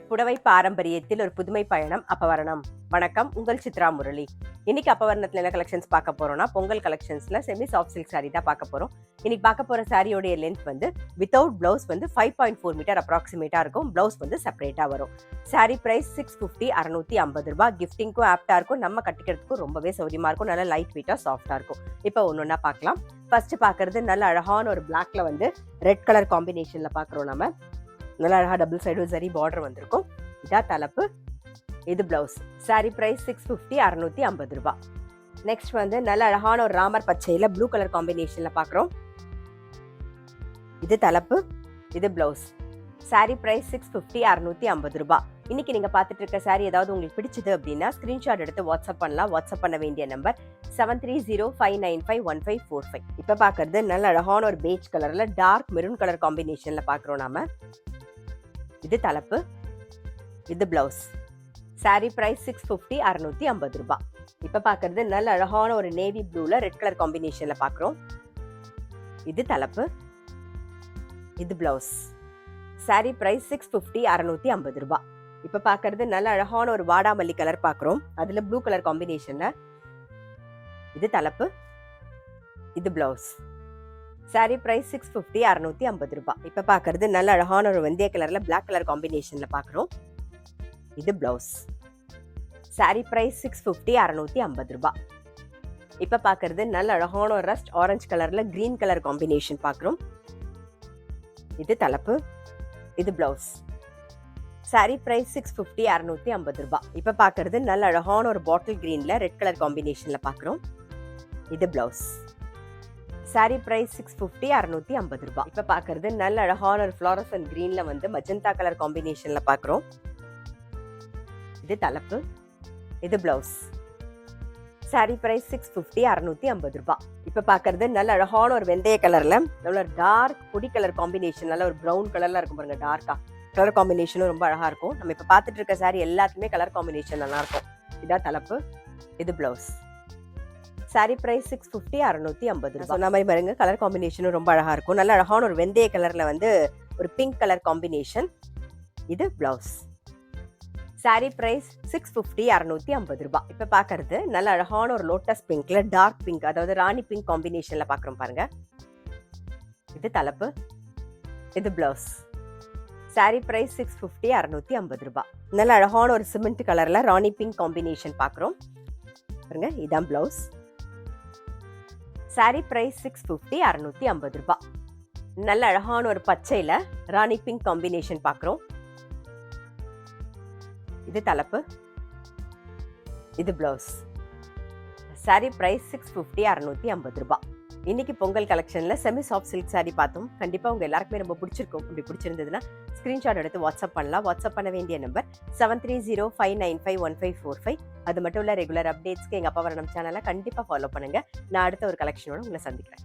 புடவை பாரம்பரியத்தில் ஒரு புதுமை பயணம் அப்பவரணம். வணக்கம், உங்கள் சித்ரா முரளி. இன்னைக்கு அப்பவரணத்துல என்ன கலெக்ஷன்ஸ் பார்க்க போறோம்னா, பொங்கல் கலெக்ஷன்ஸ்ல செமி சாஃப்ட் சில்க் சாரி தான் பார்க்க போறோம். இன்னைக்கு பார்க்க போற சாரியோடைய லென்த் வந்து வித்தவுட் பிளவுஸ் வந்து 5.4 மீட்டர் அப்ராக்சிமேட்டா இருக்கும். பிளவுஸ் வந்து செப்பரேட்டா வரும். சாரி பிரைஸ் 650, 650 ரூபாய். கிஃப்டிங்க்கும் ஆப்டா இருக்கும், நம்ம கட்டிக்கிறதுக்கும் ரொம்பவே சௌரியமா இருக்கும். நல்லா லைட் வெயிட்டா சாஃப்டா இருக்கும். இப்போ ஒன்னொன்னா பார்க்கலாம். ஃபர்ஸ்ட் பாக்குறது நல்ல அழகான ஒரு பிளாக்ல வந்து ரெட் கலர் காம்பினேஷன்ல பாக்குறோம். நம்ம நல்லா அழகா டபுள் சைடு சரி பார்டர் வந்திருக்கும். இதான் தலைப்பு, இது பிளவுஸ். சாரி பிரைஸ் 650, 650 ரூபாய். நெக்ஸ்ட் வந்து நல்ல அழகான ஒரு ராமர் பச்சையில ப்ளூ கலர் காம்பினேஷன்ல பாக்குறோம். இது தலைப்பு, இது பிளவுஸ். சாரி பிரைஸ் 650, 650 ரூபாய். இன்னைக்கு நீங்க பாத்துட்டு இருக்க சாரி ஏதாவது உங்களுக்கு பிடிச்சது அப்படின்னா ஸ்கிரீன்ஷாட் எடுத்து வாட்ஸ்அப் பண்ணலாம். வாட்ஸ்அப் பண்ண வேண்டிய நம்பர் 7305951545. இப்ப பாக்குறது நல்ல அழகான ஒரு பேஜ் கலர்ல டார்க் மெரூன் கலர் காம்பினேஷன்ல பாக்குறோம் நாம. இது தலைப்பு, இது பிளவுஸ். சாரி பிரைஸ் 650, 650 ரூபாய். இப்ப பாக்குறது நல்ல அழகான ஒரு நேவி ப்ளூல ரெட் கலர் காம்பினேஷன்ல பாக்குறோம். இது தலைப்பு, இது பிளவுஸ். சாரி பிரைஸ் 650, 650 ரூபாய். இப்ப பாக்குறது நல்ல அழகான ஒரு வாடாமல்லி கலர் பாக்குறோம். அதுல ப்ளூ கலர் காம்பினேஷன்ல. இது தலைப்பு, இது பிளவுஸ். சாரி பிரைஸ் 650, 650 ரூபாய். இப்ப பாக்குறது நல்ல அழகான ஒரு வெந்தய கலர்ல பிளாக் கலர் காம்பினேஷன்ல பாக்குறோம். இது பிளவுஸ். சாரி பிரைஸ் 650, 650 ரூபாய். இப்ப பாக்குறது நல்ல அழகான ஒரு ரஸ்ட் ஆரஞ்சு கலர்ல கிரீன் கலர் காம்பினேஷன் பாக்குறோம். இது தலைப்பு, இது பிளவுஸ். சாரி பிரைஸ் 650, 650 ரூபாய். இப்ப பாக்குறது நல்ல அழகான ஒரு பாட்டில் கிரீன்ல ரெட் கலர் காம்பினேஷன்ல பாக்குறோம். இது பிளவுஸ். சாரி பிரைஸ் 650, 650 ரூபாய். இப்ப பாக்குறது நல்ல அழகான ஒரு ஃப்ளோரசன்ட் கிரீன்ல வந்து மஜந்தா கலர் காம்பினேஷன்ல பாக்குறோம். இது தலைப்பு, இது பிளவுஸ். சாரி பிரைஸ் 650, 650 ரூபாய். இப்ப பாக்குறது நல்ல அழகான ஒரு வெந்தய கலர்ல நல்ல டார்க் பொடி கலர் காம்பினேஷன், நல்ல ஒரு பிரவுன் கலர்ல இருக்கும் பாருங்க. டார்க்கா கலர் காம்பினேஷனும் ரொம்ப அழகா இருக்கும். நம்ம இப்ப பாத்துட்டு இருக்க சாரி எல்லாத்துக்குமே கலர் காம்பினேஷன் நல்லா இருக்கும். இதான் தலைப்பு, இது பிளவுஸ். சாரி பிரைஸ் 650, 650 ரூபாய். சொன்ன மாதிரி பாருங்க, கலர் காம்பினேஷனும் ரொம்ப அழகா இருக்கும். நல்ல அழகான ஒரு வெந்தய கலர்ல வந்து ஒரு பிங்க் கலர் காம்பினேஷன். இது பிளவுஸ். சாரி பிரைஸ் 650, 650 ரூபாய். இப்ப பாக்குறது நல்ல அழகான ஒரு லோட்டஸ் பிங்க்ல டார்க் பிங்க், அதாவது ராணி பிங்க் காம்பினேஷன்ல பாக்குறோம் பாருங்க. இது தலைப்பு, இது பிளவுஸ். சாரி பிரைஸ் 650, 650 ரூபாய். நல்ல அழகான ஒரு சிமெண்ட் கலர்ல ராணி பிங்க் காம்பினேஷன் பாக்குறோம் பாருங்க. இதான் பிளவுஸ். சாரி பிரைஸ் 650, 650 ரூபாய். நல்ல அழகான ஒரு பச்சையில ராணி பிங்க் காம்பினேஷன் பாக்குறோம். இது தலைப்பு, இது பிளவுஸ். சாரி பிரைஸ் 650, 650 ரூபாய். இன்னைக்கு பொங்கல் கலெக்ஷன்ல செமி சாஃப்ட் சில்க் சாரி பார்த்தோம். கண்டிப்பா உங்க எல்லாருக்குமே ரொம்ப பிடிச்சிருக்கும். அப்படி பிடிச்சிருந்ததுன்னா ஸ்கிரீன்ஷாட் எடுத்து வாட்ஸ்அப் பண்ணலாம். வாட்ஸ்அப் பண்ண வேண்டிய நம்பர் 7305951545. அது மட்டும் இல்ல, ரெகுலர் அப்டேட்ஸ்க்கு எங்க அப்பவரணம் சேனலை கண்டிப்பா ஃபாலோ பண்ணுங்க. நான் அடுத்த ஒரு கலெக்ஷனோட உங்களை சந்திக்கிறேன்.